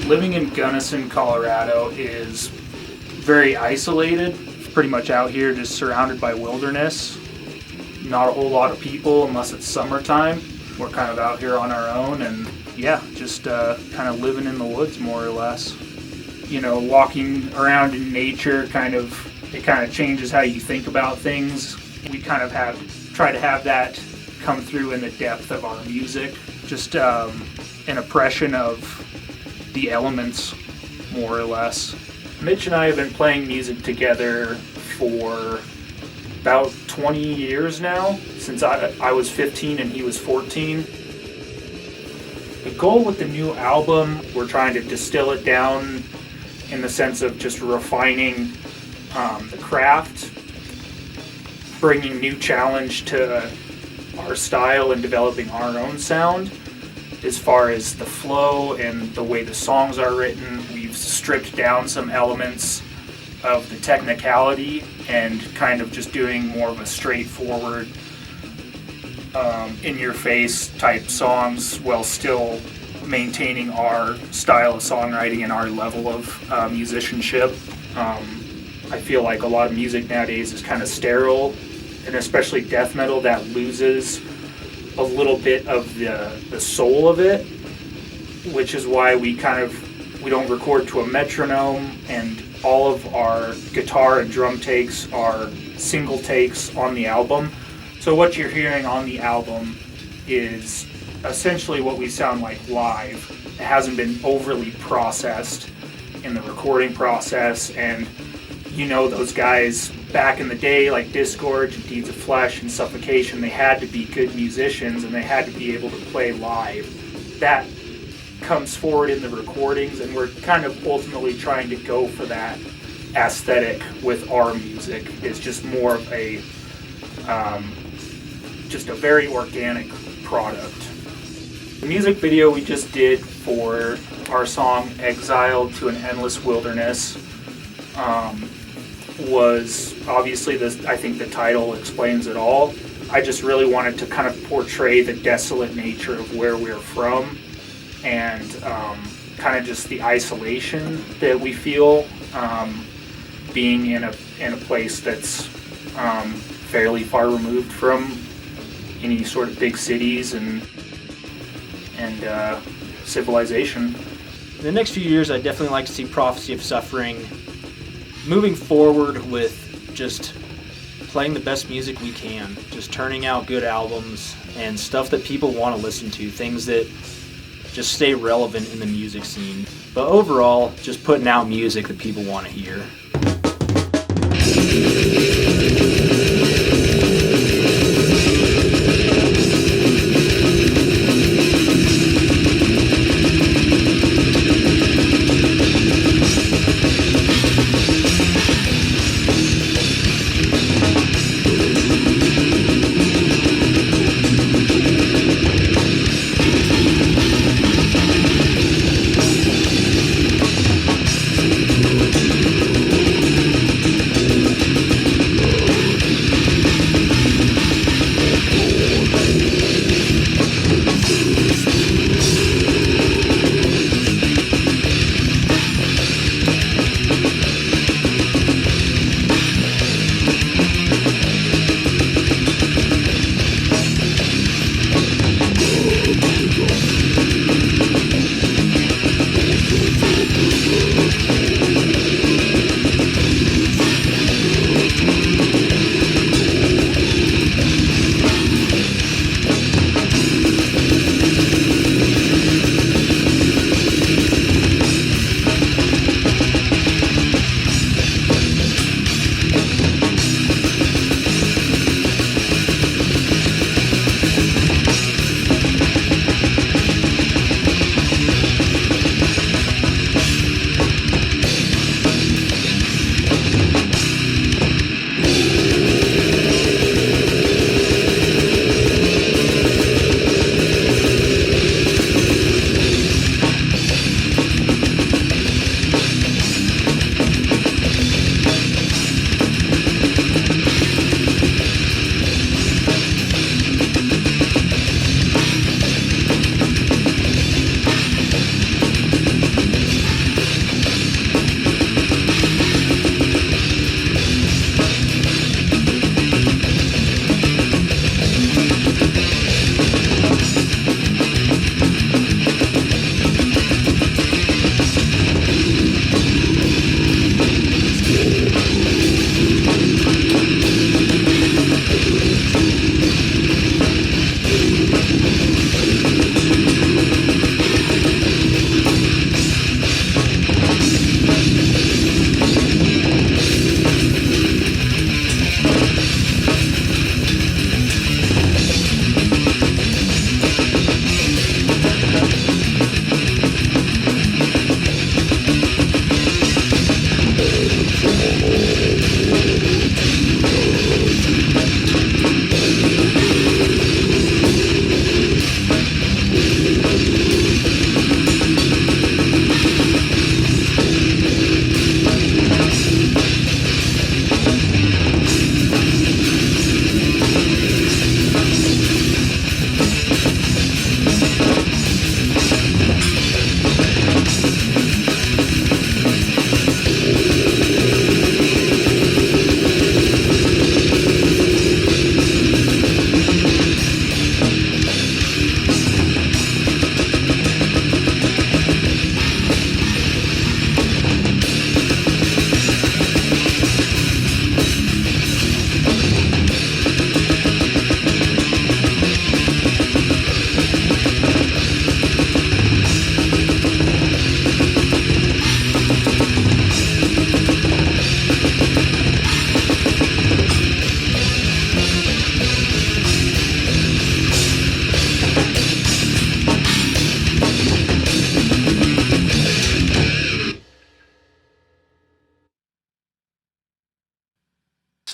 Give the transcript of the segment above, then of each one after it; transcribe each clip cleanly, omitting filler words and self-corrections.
Living in Gunnison, Colorado is very isolated, pretty much out here just surrounded by wilderness. Not a whole lot of people unless it's summertime. We're kind of out here on our own and yeah, just kind of living in the woods more or less. You know, walking around in nature it kind of changes how you think about things. We kind of try to have that come through in the depth of our music. Just an impression of the elements, more or less. Mitch and I have been playing music together for about 20 years now, since I was 15 and he was 14. The goal with the new album, we're trying to distill it down in the sense of just refining the craft, bringing new challenge to our style and developing our own sound. As far as the flow and the way the songs are written, we've stripped down some elements of the technicality and kind of just doing more of a straightforward, in-your-face type songs while still maintaining our style of songwriting and our level of musicianship. I feel like a lot of music nowadays is kind of sterile, and especially death metal, that loses a little bit of the soul of it, which is why we don't record to a metronome, and all of our guitar and drum takes are single takes on the album. So what you're hearing on the album is essentially what we sound like live. It hasn't been overly processed in the recording process, and you know, those guys back in the day, like Disgorge and Deeds of Flesh and Suffocation, they had to be good musicians and they had to be able to play live. That comes forward in the recordings, and we're kind of ultimately trying to go for that aesthetic with our music. It's just more of a very organic product. The music video we just did for our song Exile to an Endless Wilderness was obviously I think the title explains it all. I just really wanted to kind of portray the desolate nature of where we're from, and kind of just the isolation that we feel being in a place that's fairly far removed from any sort of big cities and civilization. In the next few years, I'd definitely like to see Prophecy of Suffering moving forward with just playing the best music we can, just turning out good albums and stuff that people want to listen to, things that just stay relevant in the music scene. But overall, just putting out music that people want to hear.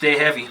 Stay heavy.